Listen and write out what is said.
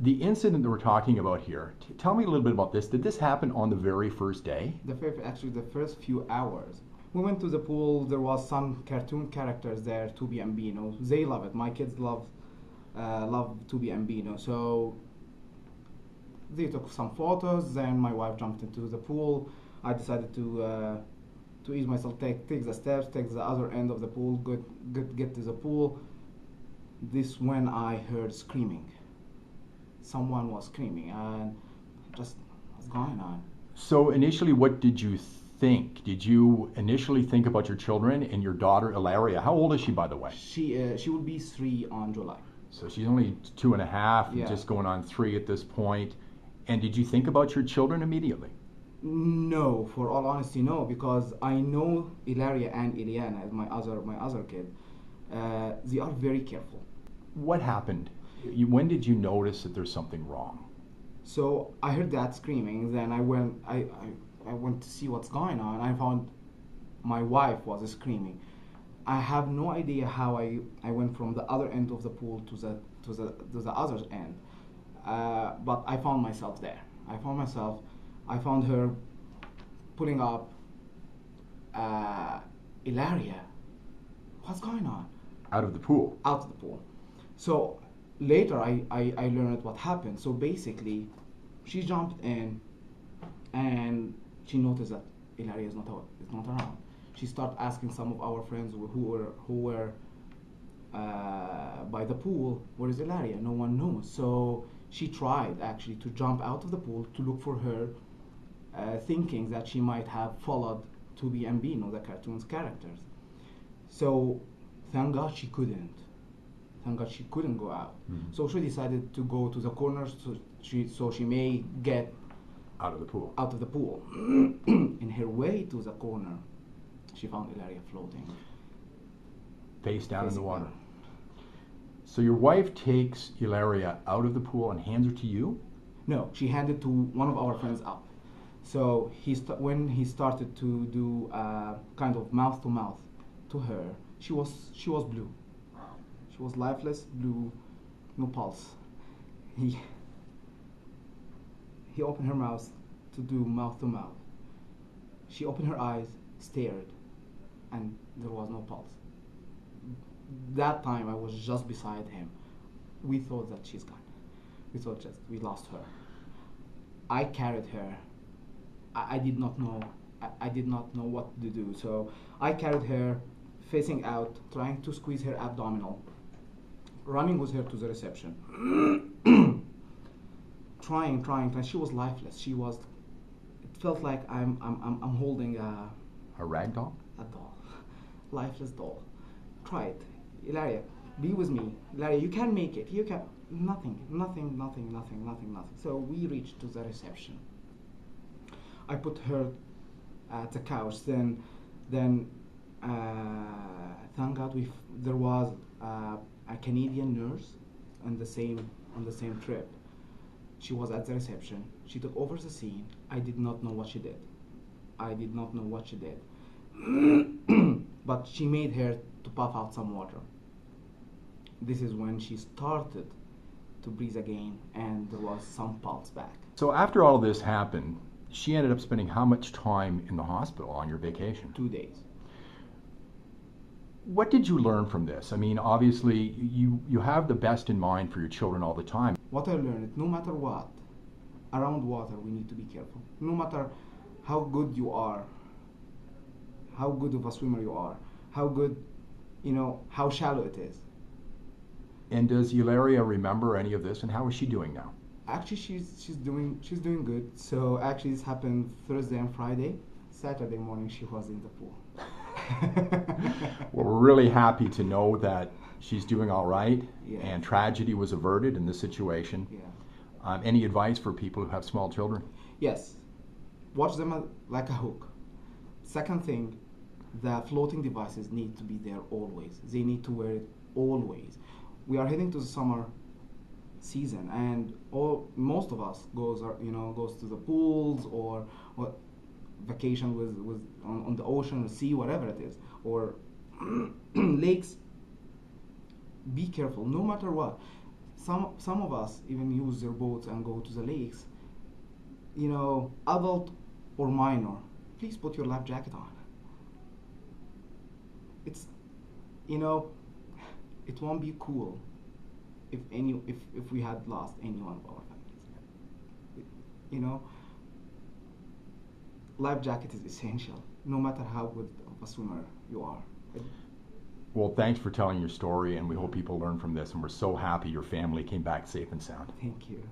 The incident that we're talking about here, tell me a little bit about this. Did this happen on the very first day? Actually, the first few hours. We went to the pool. There was some cartoon characters there, Tubi and Bino. They love it. My kids love Tubi and Bino. So they took some photos. Then my wife jumped into the pool. I decided to ease myself, take the steps, take the other end of the pool, get to the pool. This when I heard screaming. Someone was screaming, and just what's going on? So initially, what did you think? Did you initially think about your children and your daughter Ilaria? How old is she, by the way? She will be 3 on July. So she's only 2.5, Yeah. just going on 3 at this point. And did you think about your children immediately? No, for all honesty, no, because I know Ilaria and Iliana, my other kid. They are very careful. What happened? When did you notice that there's something wrong? So I heard that screaming. Then I went to see what's going on. I found my wife was screaming. I have no idea how I went from the other end of the pool to the other end. But I found myself there. I found her pulling up Ilaria. What's going on? Out of the pool? Out of the pool. So later I learned what happened. So basically, she jumped in and she noticed that Ilaria is not around. She started asking some of our friends who were by the pool, where is Ilaria? No one knows. So she tried actually to jump out of the pool to look for her, thinking that she might have followed Tubi and Bino, the cartoon's characters. So thank God she couldn't. Thank God she couldn't go out. Mm-hmm. So she decided to go to the corner so she may get out of the pool. Out of the pool. In her way to the corner, she found Ilaria floating. Face down in the water. So your wife takes Ilaria out of the pool and hands her to you? No, she handed to one of our friends up. So when he started to do kind of mouth to mouth to her, she was blue. She was lifeless, blue, no pulse. He opened her mouth to do mouth to mouth. She opened her eyes, stared, and there was no pulse. That time I was just beside him. We thought that she's gone. We thought we lost her. I carried her. I did not know. I did not know what to do. So I carried her, facing out, trying to squeeze her abdominal, running with her to the reception. trying. She was lifeless. It felt like I'm holding a rag doll? A doll. Lifeless doll. Try it. Ilaria, be with me. Ilaria, you can make it. You can. Nothing. So we reached to the reception. I put her at the couch. Then thank God there was a Canadian nurse on the same trip. She was at the reception. She took over the scene. I did not know what she did. But she made her to puff out some water. This is when she started to breathe again, and there was some pulse back. So after all of this happened, she ended up spending how much time in the hospital on your vacation? 2 days. What did you learn from this? I mean, obviously, you have the best in mind for your children all the time. What I learned, no matter what, around water we need to be careful. No matter how good you are, how good of a swimmer you are, how good, how shallow it is. And does Ilaria remember any of this, and how is she doing now? Actually, she's doing good. So actually, this happened Thursday and Friday. Saturday morning, she was in the pool. Well, we're really happy to know that she's doing all right, yeah. And tragedy was averted in this situation. Yeah. Any advice for people who have small children? Yes. Watch them like a hook. Second thing, the floating devices need to be there always. They need to wear it always. We are heading to the summer season, and most of us goes to the pools or vacation on the ocean, the sea, whatever it is, or lakes. Be careful, no matter what. some of us even use their boats and go to the lakes. You know, adult or minor, please put your life jacket on. It's, you know, it won't be cool if we had lost any one of our families. You know, life jacket is essential, no matter how good of a swimmer you are. Well, thanks for telling your story, and we hope people learn from this, and we're so happy your family came back safe and sound. Thank you.